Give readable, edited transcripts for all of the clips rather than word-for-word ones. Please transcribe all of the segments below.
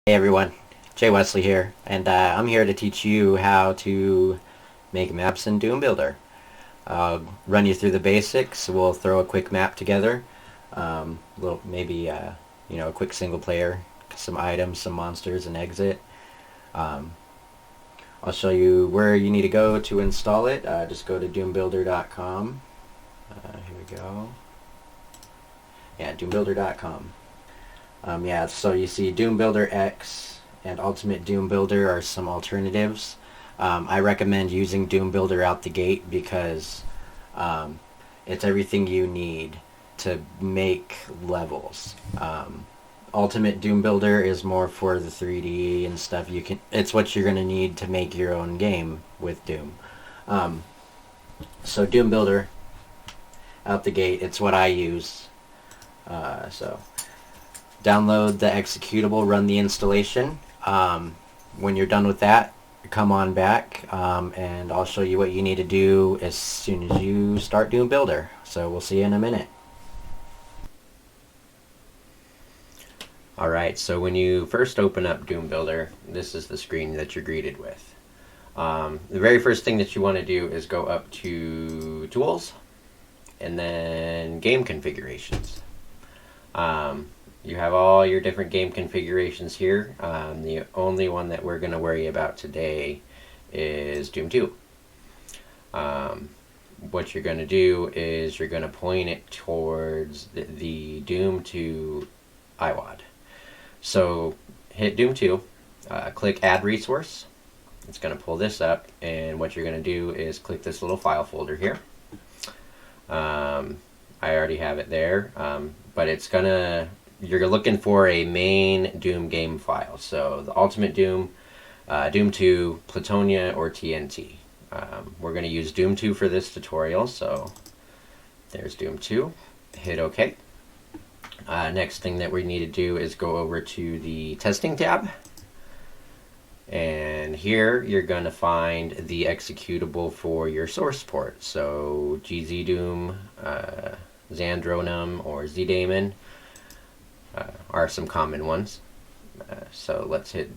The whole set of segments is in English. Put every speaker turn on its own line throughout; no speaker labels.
Hey everyone, Jay Wesley here, and I'm here to teach you how to make maps in Doom Builder. I'll run you through the basics. We'll throw a quick map together, little maybe a quick single player, some items, some monsters, and exit. Um, I'll show you where you need to go to install it. Just go to doombuilder.com. Here we go. Yeah, doombuilder.com. So you see Doom Builder X and Ultimate Doom Builder are some alternatives. I recommend using Doom Builder out the gate because it's everything you need to make levels. Ultimate Doom Builder is more for the 3D and stuff. It's what you're going to need to make your own game with Doom. So Doom Builder out the gate, it's what I use. So download the executable, run the installation. When you're done with that, come on back, and I'll show you what you need to do as soon as you start Doom Builder. So we'll see you in a minute. Alright, so when you first open up Doom Builder, this is the screen that you're greeted with. The very first thing that you want to do is go up to Tools, and then Game Configurations. You have all your different game configurations here. The only one that we're going to worry about today is Doom 2. What you're going to do is you're going to point it towards the Doom 2 iWAD. So hit Doom 2, click Add Resource. It's going to pull this up, and what you're going to do is click this little file folder here. I already have it there, but it's going to... You're looking for a main Doom game file. So the Ultimate Doom, Doom 2, Plutonia, or TNT. We're going to use Doom 2 for this tutorial, so there's Doom 2. Hit OK. Next thing that we need to do is go over to the Testing tab. And here you're going to find the executable for your source port. So GZDoom, Xandronum, or ZDaemon. Are some common ones. So let's hit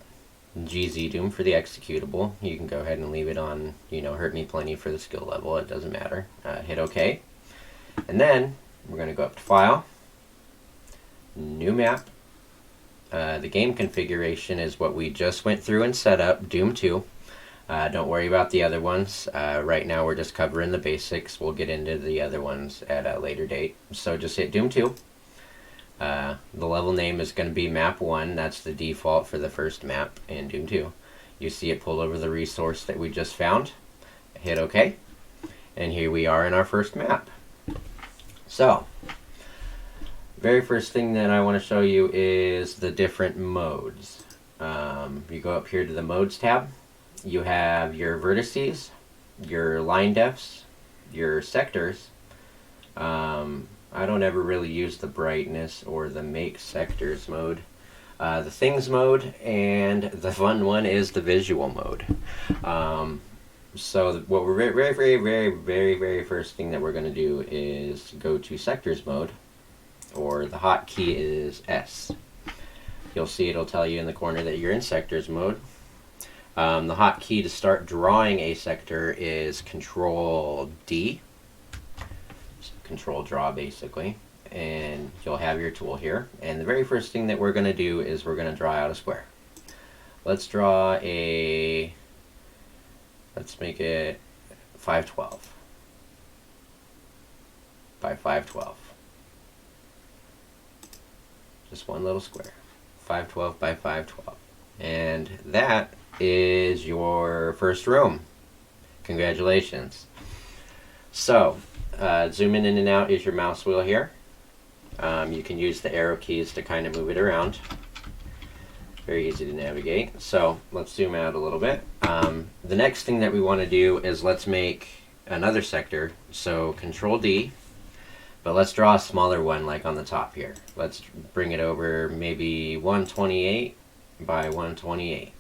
GZDoom for the executable. You can go ahead and leave it on, Hurt Me Plenty for the skill level. It doesn't matter. Hit OK. And then we're going to go up to File, New Map. The game configuration is what we just went through and set up, Doom 2. Don't worry about the other ones. Right now we're just covering the basics. We'll get into the other ones at a later date. So just hit Doom 2. The level name is going to be Map 1. That's the default for the first map in Doom 2. You see it pull over the resource that we just found. Hit OK. And here we are in our first map. So, very first thing that I want to show you is the different modes. You go up here to the Modes tab. You have your vertices, your line defs, your sectors. I don't ever really use the brightness or the make sectors mode. The things mode, and the fun one is the visual mode. So what we're very first thing that we're going to do is go to sectors mode, or the hotkey is S. You'll see it'll tell you in the corner that you're in sectors mode. The hotkey to start drawing a sector is Control D. Control draw basically, and you'll have your tool here, and the very first thing that we're going to do is we're going to draw out a square. Let's make it 512 by 512. Just one little square. 512 by 512. And that is your first room. Congratulations. So zooming in and out is your mouse wheel here. You can use the arrow keys to kind of move it around. Very easy to navigate. So let's zoom out a little bit. The next thing that we want to do is let's make another sector. So Control D, but let's draw a smaller one like on the top here. Let's bring it over maybe 128 by 128.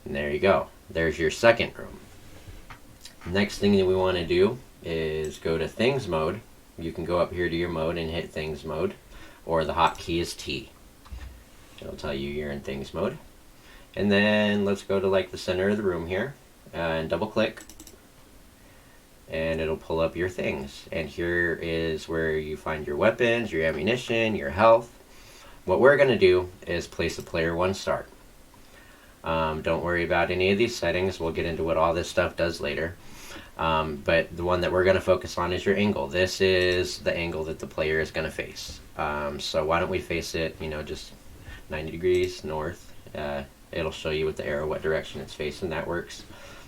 And there you go. There's your second room. Next thing that we want to do is go to Things mode. You can go up here to your mode and hit Things mode, or the hotkey is T. It'll tell you you're in things mode. And then let's go to like the center of the room here and double click, and it'll pull up your things. And here is where you find your weapons, your ammunition, your health. What we're going to do is place a player 1 start. Don't worry about any of these settings. We'll get into what all this stuff does later. But the one that we're going to focus on is your angle. This is the angle that the player is going to face. So why don't we face it, just 90 degrees north. It'll show you with the arrow what direction it's facing. That works.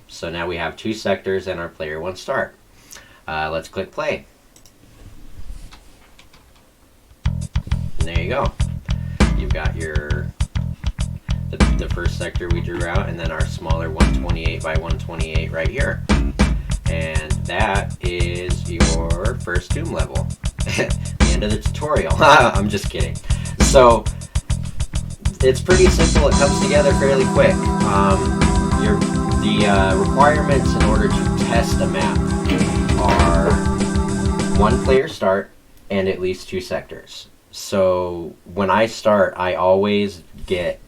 So now we have 2 sectors and our player 1 start. Let's click play. And there you go. You've got the first sector we drew out, and then our smaller 128 by 128 right here. And that is your first Doom level. The end of the tutorial. I'm just kidding. So it's pretty simple. It comes together fairly quick. The requirements in order to test a map are 1 player start and at least 2 sectors. So when I start, I always get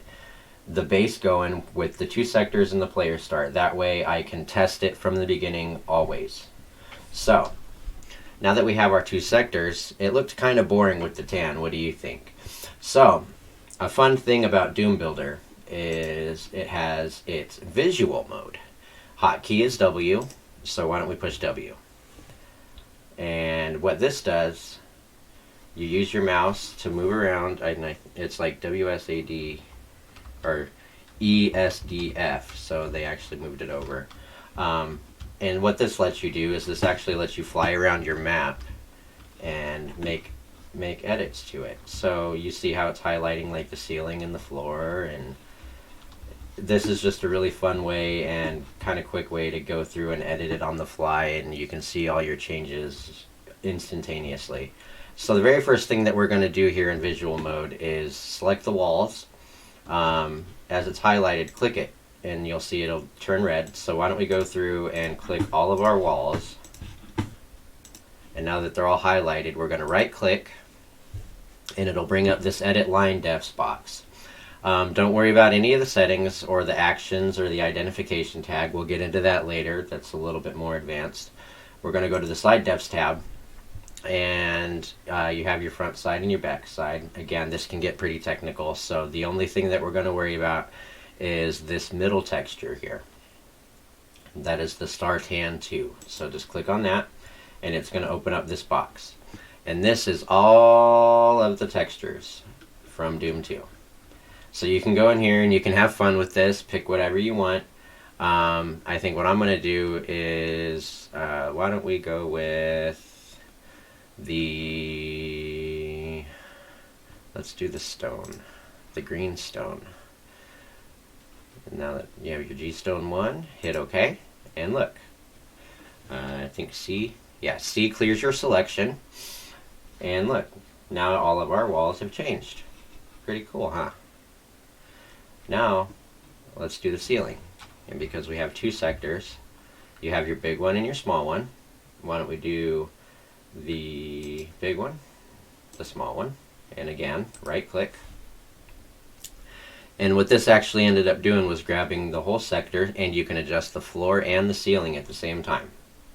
the base going with the 2 sectors and the player start. That way I can test it from the beginning always. So now that we have our 2 sectors, it looked kind of boring with the tan. What do you think? So a fun thing about Doom Builder is it has its visual mode. Hotkey is W, so why don't we push W? And what this does, you use your mouse to move around. It's like WSAD or ESDF, so they actually moved it over. And what this lets you do is this actually lets you fly around your map and make edits to it. So you see how it's highlighting like the ceiling and the floor, and this is just a really fun way and kind of quick way to go through and edit it on the fly, and you can see all your changes instantaneously. So the very first thing that we're going to do here in visual mode is select the walls. As it's highlighted, click it and you'll see it'll turn red. So why don't we go through and click all of our walls, and now that they're all highlighted, we're going to right click and it'll bring up this edit line depths box. Don't worry about any of the settings or the actions or the identification tag. We'll get into that later. That's a little bit more advanced. We're going to go to the slide depths tab, and you have your front side and your back side. Again, this can get pretty technical, so the only thing that we're going to worry about is this middle texture here. That is the Star Tan 2. So just click on that and it's going to open up this box. And this is all of the textures from Doom 2. So you can go in here and you can have fun with this, pick whatever you want. I think what I'm going to do is, why don't we go with let's do the stone, the green stone. And now that you have your G-Stone 1, hit OK, and look. I think C clears your selection. And look, now all of our walls have changed. Pretty cool, huh? Now, let's do the ceiling. And because we have 2 sectors, you have your big one and your small one. Why don't we do the big one, the small one, and again, right click. And what this actually ended up doing was grabbing the whole sector, and you can adjust the floor and the ceiling at the same time.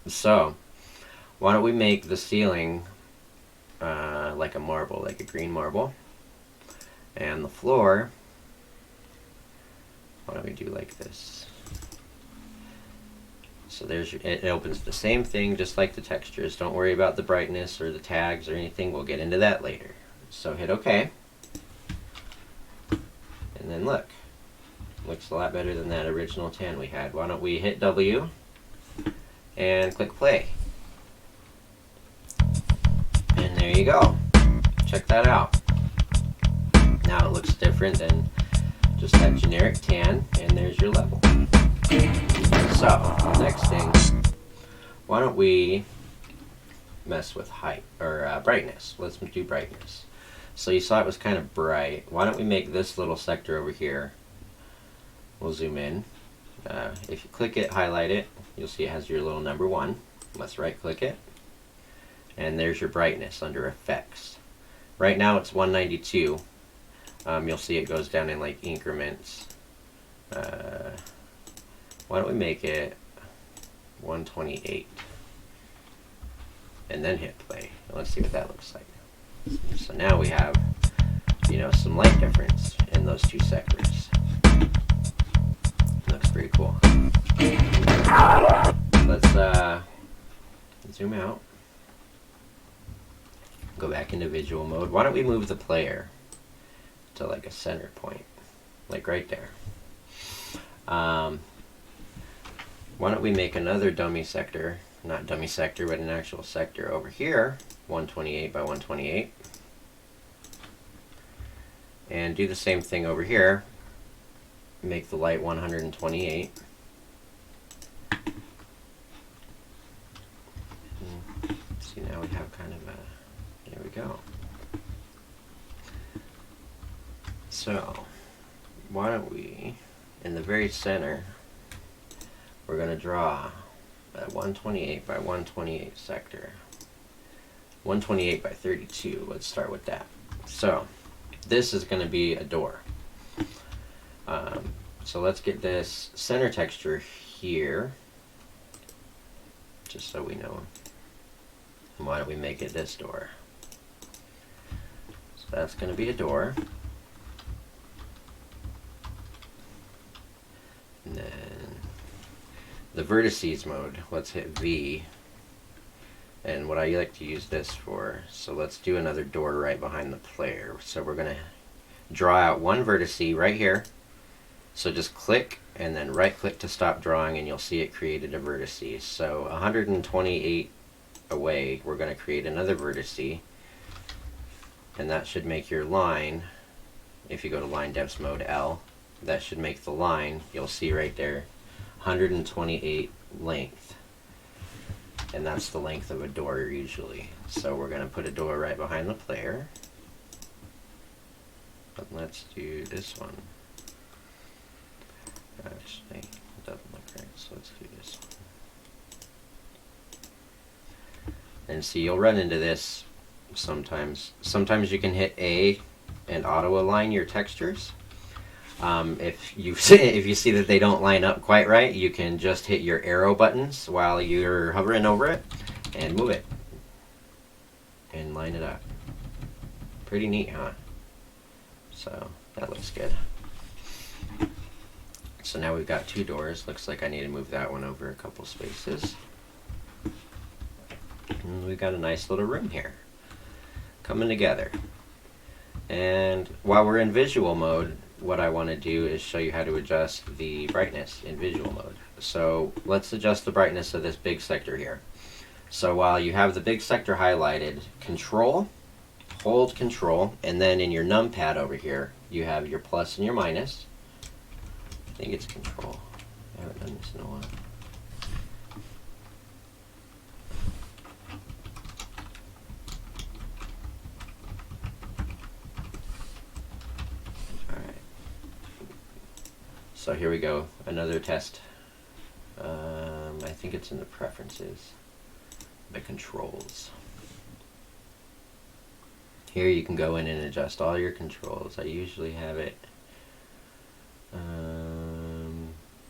So, why don't we make the ceiling like a marble, like a green marble, and the floor, why don't we do like this? So it opens the same thing just like the textures. Don't worry about the brightness or the tags or anything. We'll get into that later. So hit OK. And then look. Looks a lot better than that original tan we had. Why don't we hit W and click play. And there you go. Check that out. Now it looks different than just that generic tan, and there's your level. So, next thing, why don't we mess with height, or brightness. Let's do brightness. So you saw it was kind of bright. Why don't we make this little sector over here, we'll zoom in. If you click it, highlight it, you'll see it has your little number 1. Let's right click it. And there's your brightness under effects. Right now it's 192. You'll see it goes down in like increments. Why don't we make it 128 and then hit play. Let's see what that looks like. So now we have, some light difference in those two sectors. Looks pretty cool. Let's zoom out. Go back into visual mode. Why don't we move the player to like a center point, like right there. Why don't we make another dummy sector, not dummy sector, but an actual sector over here, 128 by 128. And do the same thing over here. Make the light 128. See, now we have kind of a, there we go. So, why don't we, in the very center, we're going to draw a 128 by 128 sector. 128 by 32, let's start with that. So, this is going to be a door. So let's get this center texture here, just so we know. And why don't we make it this door? So that's going to be a door. And then the vertices mode, let's hit V. And what I like to use this for, so let's do another door right behind the player. So we're going to draw out one vertice right here. So just click and then right click to stop drawing and you'll see it created a vertice. So 128 away, we're going to create another vertice. And that should make your line, if you go to line depths mode L, that should make the line, you'll see right there, 128 length. And that's the length of a door usually. So we're going to put a door right behind the player. But let's do this one. Actually, it doesn't look right, so let's do this one. And see, you'll run into this sometimes. Sometimes you can hit A and auto align your textures. If you see that they don't line up quite right, you can just hit your arrow buttons while you're hovering over it and move it and line it up. Pretty neat, huh? So that looks good. So now we've got two doors. Looks like I need to move that one over a couple spaces. And we've got a nice little room here coming together. And while we're in visual mode, what I want to do is show you how to adjust the brightness in visual mode. So let's adjust the brightness of this big sector here. So while you have the big sector highlighted, hold control, and then in your numpad over here, you have your plus and your minus. I think it's control. I haven't done this in a while. Alright. So here we go. Another test. I think it's in the preferences. The controls. Here you can go in and adjust all your controls. I usually have it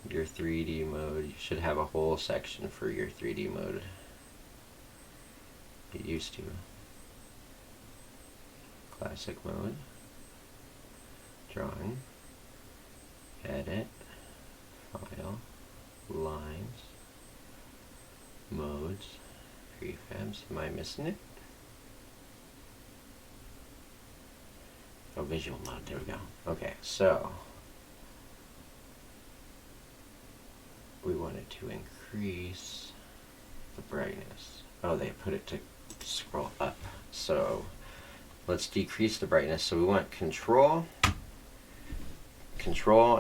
your 3D mode. You should have a whole section for your 3D mode. You used to. Classic mode. Drawing. Edit. File. Lines. Modes. Prefabs. Am I missing it? Oh, visual mode. There we go. Okay, so we wanted to increase the brightness. Oh, they put it to scroll up. So let's decrease the brightness. So we want control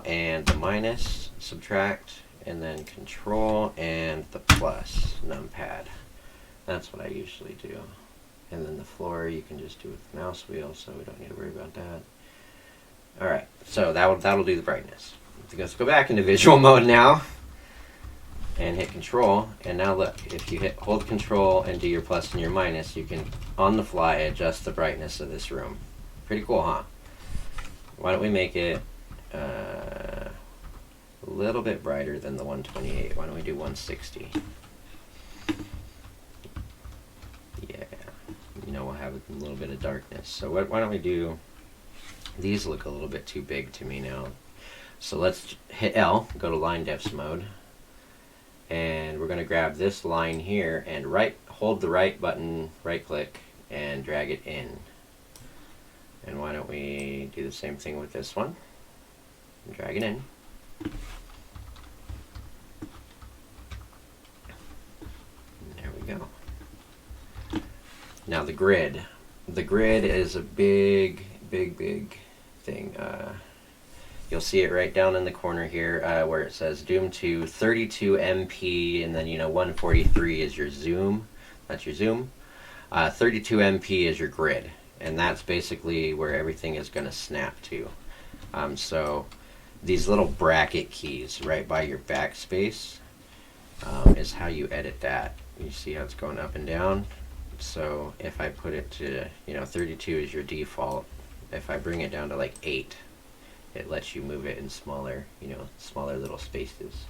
and the minus, subtract, and then control and the plus numpad. That's what I usually do. And then the floor you can just do with the mouse wheel, so we don't need to worry about that. Alright, so that'll do the brightness. Let's go back into visual mode now and hit control. And now look, if you hold control and do your plus and your minus, you can on the fly adjust the brightness of this room. Pretty cool, huh? why don't we make it a little bit brighter than the 128? Why don't we do 160? Yeah, you know, we'll have a little bit of darkness. So why don't we do, these look a little bit too big to me now. So let's hit L, go to line defs mode, and we're going to grab this line here and hold the right button, right click, and drag it in. And why don't we do the same thing with this one? Drag it in. There we go. Now the grid. The grid is a big thing. You'll see it right down in the corner here where it says Doom to 32 MP, and then 143 is your zoom. That's your zoom. 32 MP is your grid, and that's basically where everything is going to snap to. So these little bracket keys right by your backspace is how you edit that. You see how it's going up and down? So if I put it to, 32 is your default. If I bring it down to like 8, it lets you move it in smaller, smaller little spaces.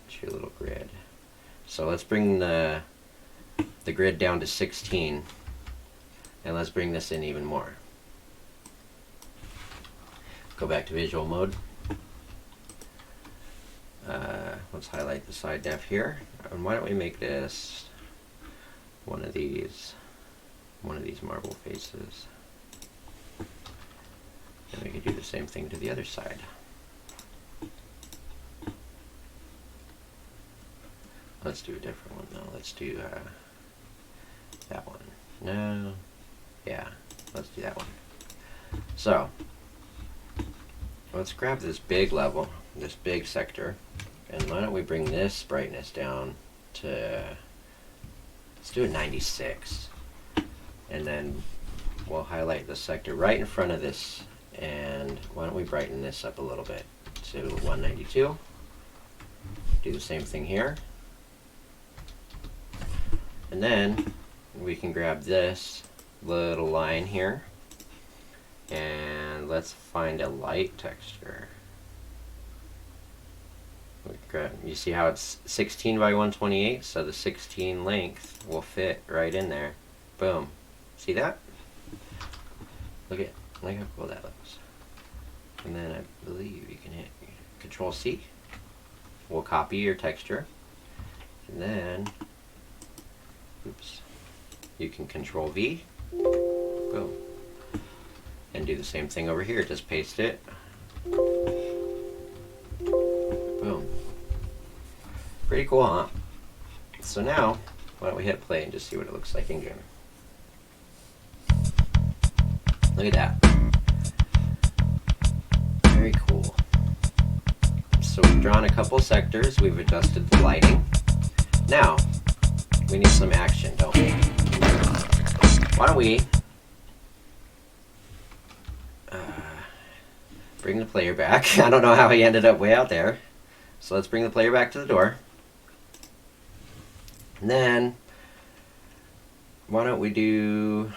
It's your little grid. So let's bring the grid down to 16, and let's bring this in even more. Go back to visual mode. Let's highlight the side def here, and why don't we make this one of these marble faces, and we can do the same thing to the other side. Let's do a different one though. Let's do that one. No, yeah, let's do that one. So let's grab this big level, this big sector, and why don't we bring this brightness down to, let's do a 96, and then we'll highlight the sector right in front of this, and why don't we brighten this up a little bit to 192. Do the same thing here, and then we can grab this little line here, and let's find a light texture. You see how it's 16 by 128, so the 16 length will fit right in there. Boom. See that? Look how cool that looks. And then I believe you can hit Control C. We'll copy your texture, and then you can Control V. Boom. And do the same thing over here. Just paste it. Boom. Pretty cool, huh? So now, why don't we hit play and just see what it looks like in game. Look at that. Very cool. So we've drawn a couple sectors. We've adjusted the lighting. Now, we need some action, don't we? Why don't we bring the player back. I don't know how he ended up way out there. So let's bring the player back to the door. And then, why don't we do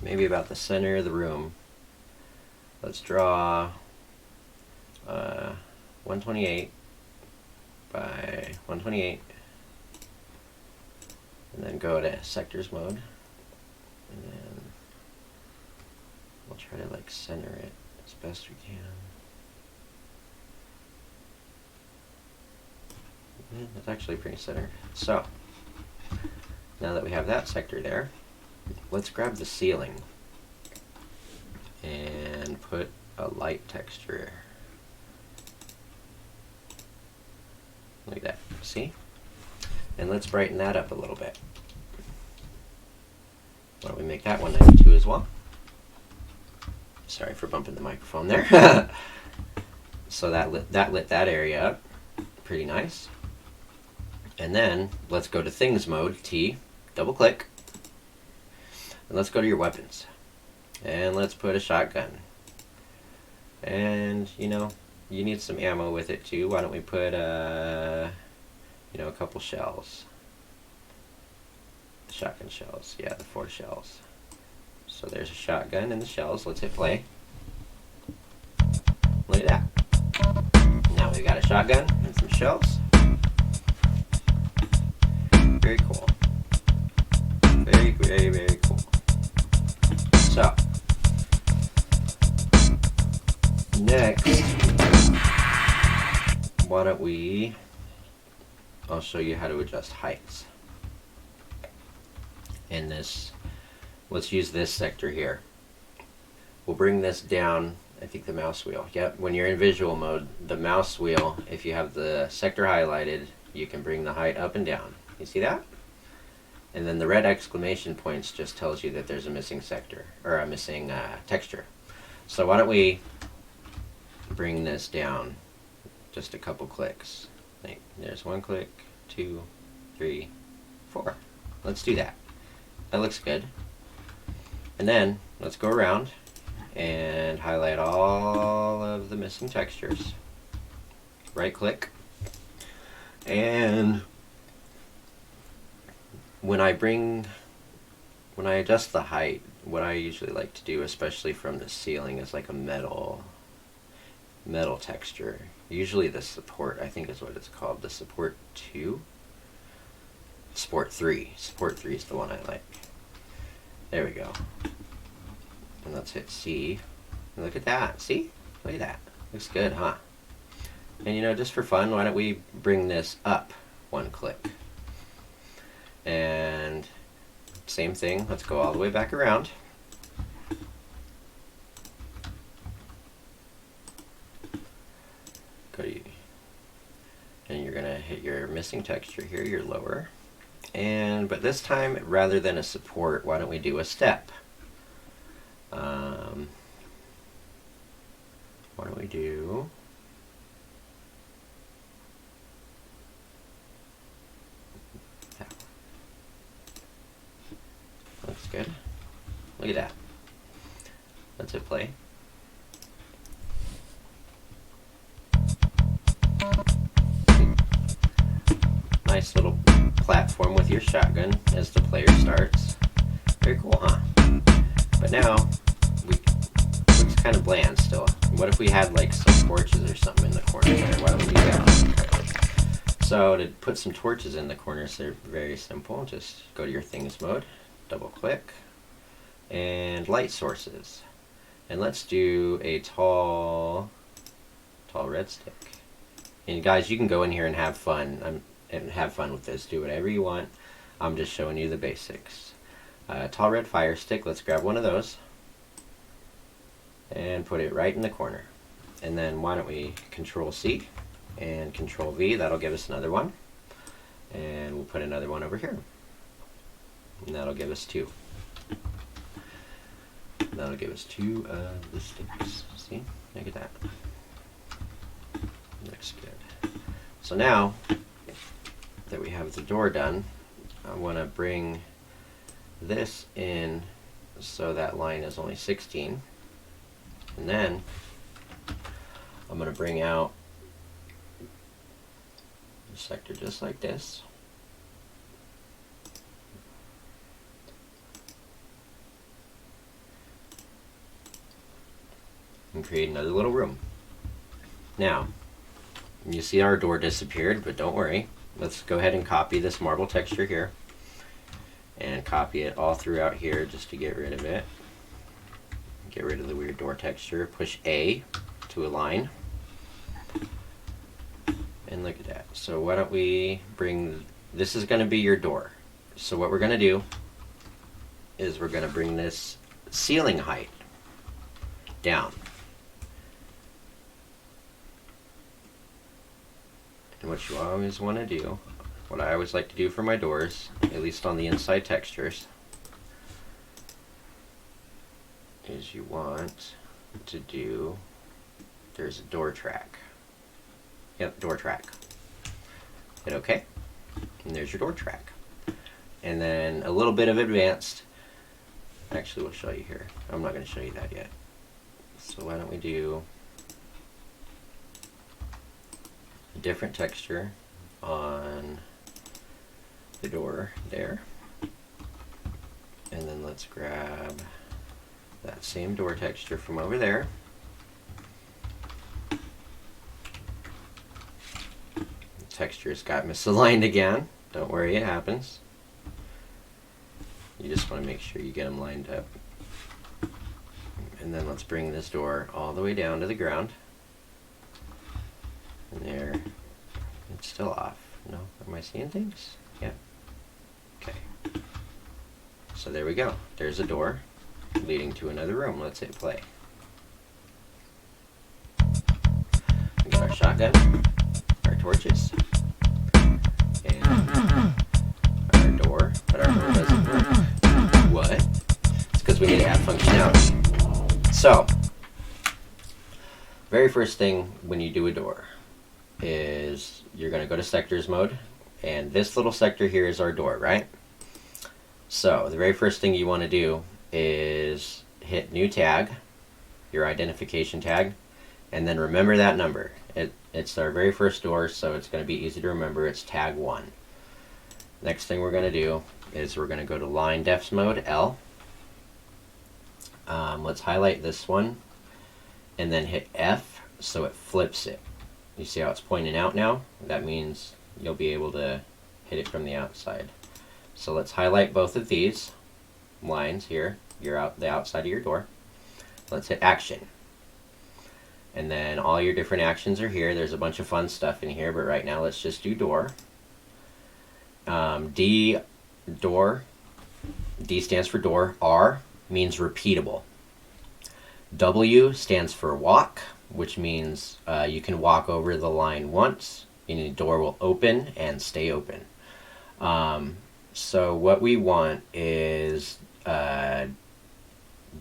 maybe about the center of the room. Let's draw 128 by 128. And then go to sectors mode. And then we'll try to like center it as best we can. Yeah, that's actually pretty centered. So, now that we have that sector there, let's grab the ceiling and put a light texture. Like that, see? And let's brighten that up a little bit. Why don't we make that 192 as well? Sorry for bumping the microphone there. So that lit that area up. Pretty nice. And then let's go to things mode, T, double click, and let's go to your weapons. And let's put a shotgun. And you need some ammo with it too. Why don't we put a couple shells. Shotgun shells, yeah, the 4 shells. So there's a shotgun and the shells. Let's hit play. Look at that. Now we've got a shotgun and some shells. Very cool. Very, very, very cool. So, next, why don't I'll show you how to adjust heights. In this, let's use this sector here. We'll bring this down, I think the mouse wheel. Yep, when you're in visual mode, the mouse wheel, if you have the sector highlighted, you can bring the height up and down. You see that? And then the red exclamation points just tells you that there's a missing sector, or a missing texture. So why don't we bring this down just a couple clicks. There's 1 click, 2, 3, 4. Let's do that. That looks good. And then let's go around and highlight all of the missing textures. Right click. And when I adjust the height, what I usually like to do, especially from the ceiling, is like a metal texture. Usually the support, I think is what it's called, the support 2? Support 3. Support 3 is the one I like. There we go. And let's hit C. And look at that. See? Look at that. Looks good, huh? And you know, just for fun, why don't we bring this up 1 click? And same thing, let's go all the way back around. And you're gonna hit your missing texture here, your lower. But this time, rather than a support, why don't we do a step? What do we do? That. Looks good. Look at that. Let's hit play. Nice little platform with your shotgun as the player starts. Very cool, huh? But now, looks kind of bland still. What if we had like some torches or something in the corner there? Why don't we do that? So to put some torches in the corners, they're very simple. Just go to your things mode, double click, and light sources. And let's do a tall red stick. And guys, you can go in here and have fun. With this. Do whatever you want. I'm just showing you the basics. Tall red fire stick. Let's grab one of those and put it right in the corner. And then why don't we Control C and Control V. That'll give us another one. And we'll put another one over here. And that'll give us 2. That'll give us 2 of the sticks. See? Look at that. Looks good. So now that we have the door done, I want to bring this in so that line is only 16. And then I'm going to bring out the sector just like this. And create another little room. Now, you see our door disappeared, but don't worry. Let's go ahead and copy this marble texture here and copy it all throughout here just to get rid of it. Get rid of the weird door texture. Push A to align. And look at that. So why don't we bring, this is going to be your door. So what we're going to do is we're going to bring this ceiling height down. And what you always want to do, what I always like to do for my doors, at least on the inside textures, is you want to do, there's a door track. Yep, door track. Hit OK, and there's your door track. And then a little bit of advanced, actually we'll show you here. I'm not going to show you that yet. So why don't we do a different texture on the door there. And then let's grab that same door texture from over there. The textures got misaligned again. Don't worry, it happens. You just want to make sure you get them lined up. And then let's bring this door all the way down to the ground. And there, it's still off. No, am I seeing things? Yeah. Okay. So there we go. There's a door leading to another room. Let's hit play. We got our shotgun, our torches, and our door, but our door doesn't work. What? It's because we need to add functionality. So, very first thing when you do a door is you're going to go to sectors mode, and this little sector here is our door, right? So the very first thing you want to do is hit new tag, your identification tag, and then remember that number. It's our very first door, so it's going to be easy to remember. It's tag 1. Next thing we're going to do is we're going to go to line defs mode, L. Let's highlight this one and then hit F so it flips it. You see how it's pointing out now? That means you'll be able to hit it from the outside. So let's highlight both of these lines here. You're the outside of your door. Let's hit action. And then all your different actions are here. There's a bunch of fun stuff in here, but right now let's just do door. D, door. D stands for door. R means repeatable. W stands for walk, which means you can walk over the line once and the door will open and stay open. So what we want is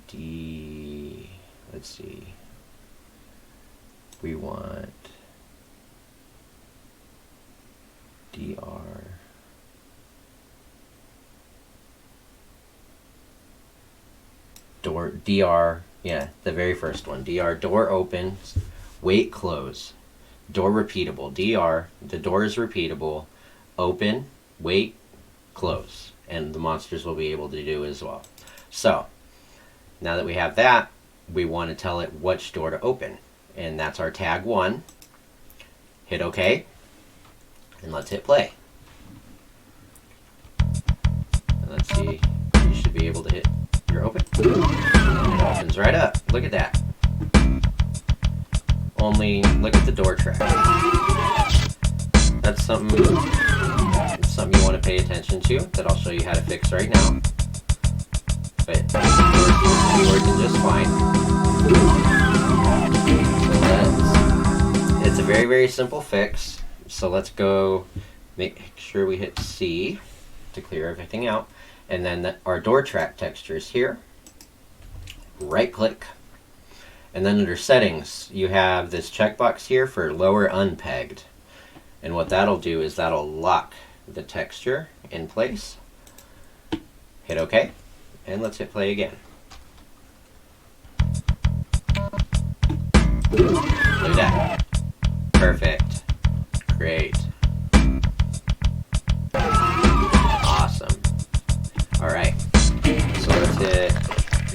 D, let's see, we want DR, door, DR, yeah, the very first one. DR, door opens, wait, close. Door repeatable. DR, the door is repeatable. Open, wait, close. And the monsters will be able to do as well. So, now that we have that, we want to tell it which door to open. And that's our tag 1. Hit OK. And let's hit play. And let's see, you should be able to hit your open. And it opens right up. Look at that. Only look at the door track. That's something you want to pay attention to that I'll show you how to fix right now. But it's working just fine. So it's a very, very simple fix. So let's go make sure we hit C to clear everything out. And then our door track texture is here. Right click. And then under settings, you have this checkbox here for lower unpegged. And what that'll do is that'll lock the texture in place. Hit OK. And let's hit play again. Look at that. Perfect. Great. Awesome. Alright. So let's hit...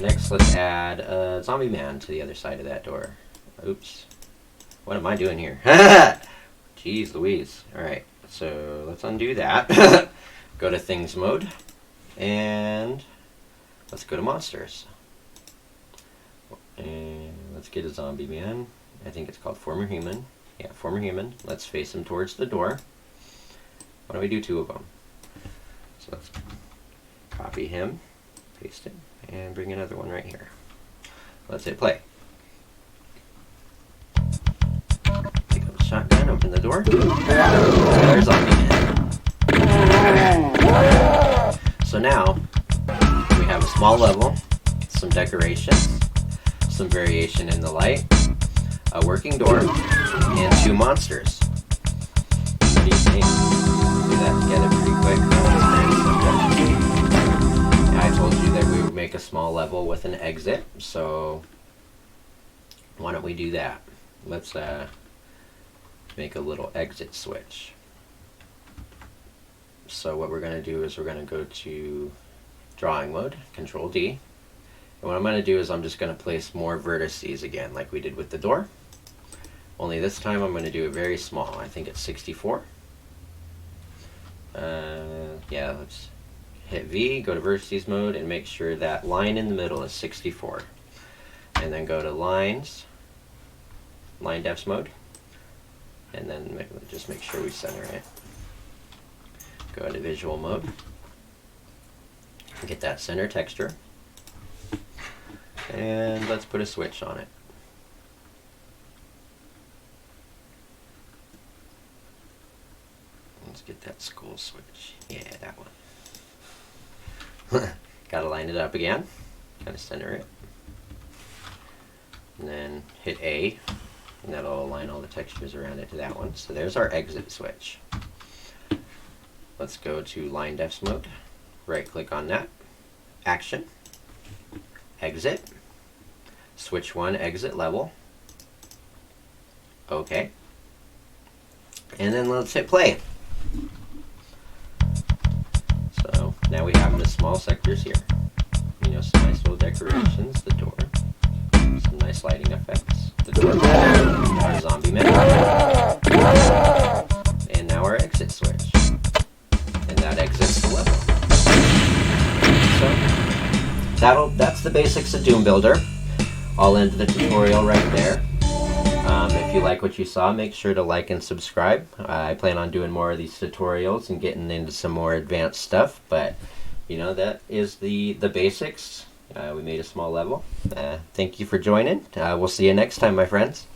Next, let's add a zombie man to the other side of that door. Oops. What am I doing here? Jeez Louise. Alright, so let's undo that. Go to things mode. And let's go to monsters. And let's get a zombie man. I think it's called Former Human. Yeah, Former Human. Let's face him towards the door. Why don't we do 2 of them? So let's copy him, paste it, and bring another one right here. Let's hit play. Pick up the shotgun, open the door. There's zombie man. So now we have a small level, some decorations, some variation in the light, a working door, and 2 monsters. What do you think? Do that together pretty quick. I told you that we would make a small level with an exit, so why don't we do that? Let's make a little exit switch. So what we're going to do is we're going to go to drawing mode, Control D, And what I'm going to do is I'm just going to place more vertices again, like we did with the door. Only this time I'm going to do it very small. I think it's 64. Yeah, let's hit V, go to vertices mode, and make sure that line in the middle is 64. And then go to lines, line defs mode, and then just make sure we center it. Go into visual mode, get that center texture, and let's put a switch on it. Let's get that school switch. Yeah, that one. Gotta line it up again. Gotta center it. And then hit A, and that'll align all the textures around it to that one. So there's our exit switch. Let's go to line defs mode. Right click on that. Action. Exit. Switch 1, exit level. OK. And then let's hit play. So now we have the small sectors here. You know, some nice little decorations, the door, some nice lighting effects, the door, our zombie man, and now our exit switch. And that exits the level. So that's the basics of Doom Builder. I'll end the tutorial right there. If you like what you saw, make sure to like and subscribe. I plan on doing more of these tutorials and getting into some more advanced stuff, but you know, that is the basics. We made a small level. Thank you for joining. We'll see you next time, my friends.